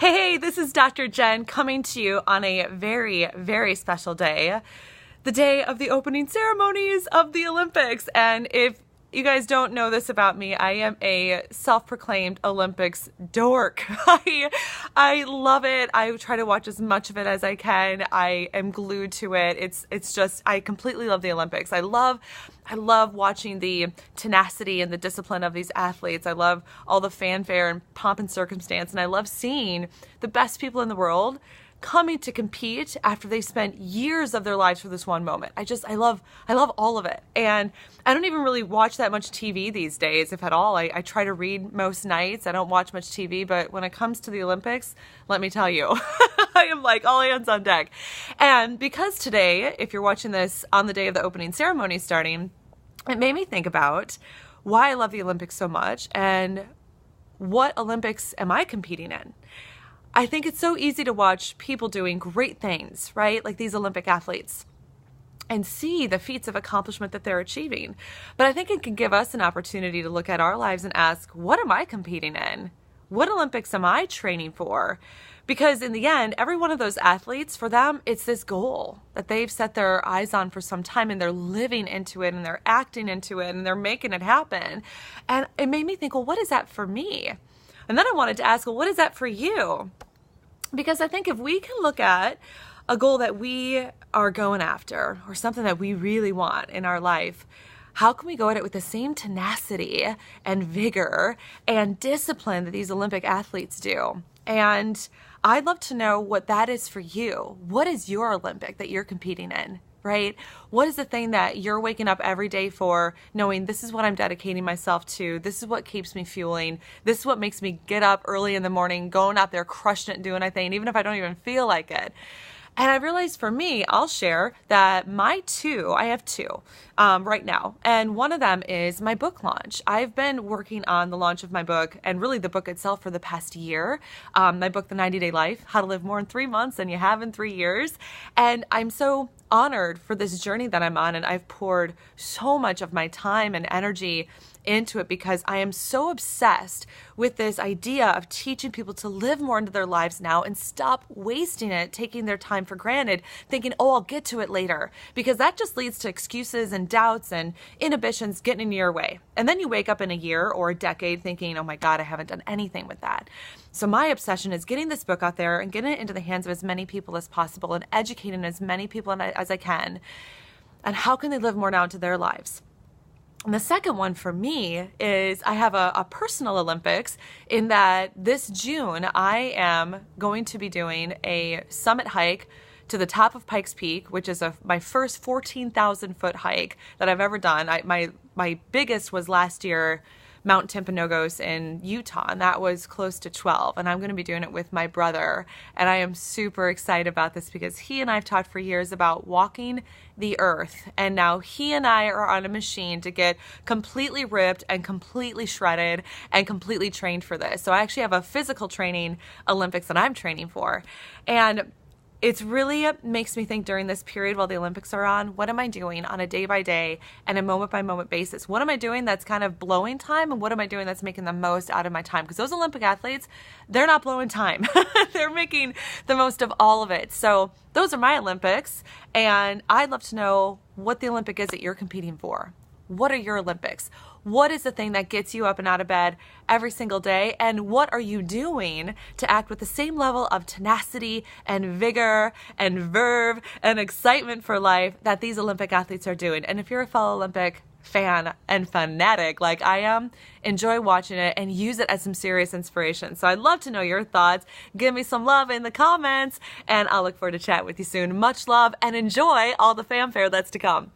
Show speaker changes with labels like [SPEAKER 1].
[SPEAKER 1] Hey, this is Dr. Jen coming to you on a very, very special day, the day of the opening ceremonies of the Olympics. And if you guys don't know this about me, I am a self-proclaimed Olympics dork. I love it. I try to watch as much of it as I can. I am glued to it. It's just, I completely love the Olympics. I love watching the tenacity and the discipline of these athletes. I love all the fanfare and pomp and circumstance, and I love seeing the best people in the world coming to compete after they spent years of their lives for this one moment. I love all of it. And I don't even really watch that much TV these days, if at all. I try to read most nights. I don't watch much TV, but when it comes to the Olympics, let me tell you, I am like all hands on deck. And because today, if you're watching this on the day of the opening ceremony starting, it made me think about why I love the Olympics so much and what Olympics am I competing in? I think it's so easy to watch people doing great things, right? Like these Olympic athletes, and see the feats of accomplishment that they're achieving. But I think it can give us an opportunity to look at our lives and ask, what am I competing in? What Olympics am I training for? Because in the end, every one of those athletes, for them, it's this goal that they've set their eyes on for some time, and they're living into it, and they're acting into it, and they're making it happen. And it made me think, well, what is that for me? And then I wanted to ask, well, what is that for you? Because I think if we can look at a goal that we are going after or something that we really want in our life, how can we go at it with the same tenacity and vigor and discipline that these Olympic athletes do? And I'd love to know what that is for you. What is your Olympic that you're competing in? Right? What is the thing that you're waking up every day for, knowing this is what I'm dedicating myself to, this is what keeps me fueling, this is what makes me get up early in the morning, going out there, crushing it, and doing a thing, even if I don't even feel like it. And I realized for me, I'll share that I have two right now. And one of them is my book launch. I've been working on the launch of my book, and really the book itself, for the past year. My book, The 90-Day Life, How to Live More in 3 Months Than You Have in 3 Years. And I'm so honored for this journey that I'm on, and I've poured so much of my time and energy into it because I am so obsessed with this idea of teaching people to live more into their lives now and stop wasting it, taking their time for granted, thinking, oh, I'll get to it later, because that just leads to excuses and doubts and inhibitions getting in your way. And then you wake up in a year or a decade thinking, oh my God, I haven't done anything with that. So my obsession is getting this book out there and getting it into the hands of as many people as possible and educating as many people as I can. And how can they live more now into their lives? And the second one for me is I have a personal Olympics in that this June I am going to be doing a summit hike to the top of Pikes Peak, which is my first 14,000 foot hike that I've ever done. My biggest was last year, Mount Timpanogos in Utah, and that was close to 12. And I'm going to be doing it with my brother. And I am super excited about this because he and I have talked for years about walking the earth. And now he and I are on a machine to get completely ripped and completely shredded and completely trained for this. So I actually have a physical training Olympics that I'm training for. And it's really makes me think during this period while the Olympics are on, what am I doing on a day-by-day and a moment-by-moment basis? What am I doing that's kind of blowing time, and what am I doing that's making the most out of my time? Because those Olympic athletes, they're not blowing time. They're making the most of all of it. So those are my Olympics, and I'd love to know what the Olympic is that you're competing for. What are your Olympics? What is the thing that gets you up and out of bed every single day? And what are you doing to act with the same level of tenacity and vigor and verve and excitement for life that these Olympic athletes are doing? And if you're a fellow Olympic fan and fanatic like I am, enjoy watching it and use it as some serious inspiration. So I'd love to know your thoughts. Give me some love in the comments, and I'll look forward to chatting with you soon. Much love, and enjoy all the fanfare that's to come.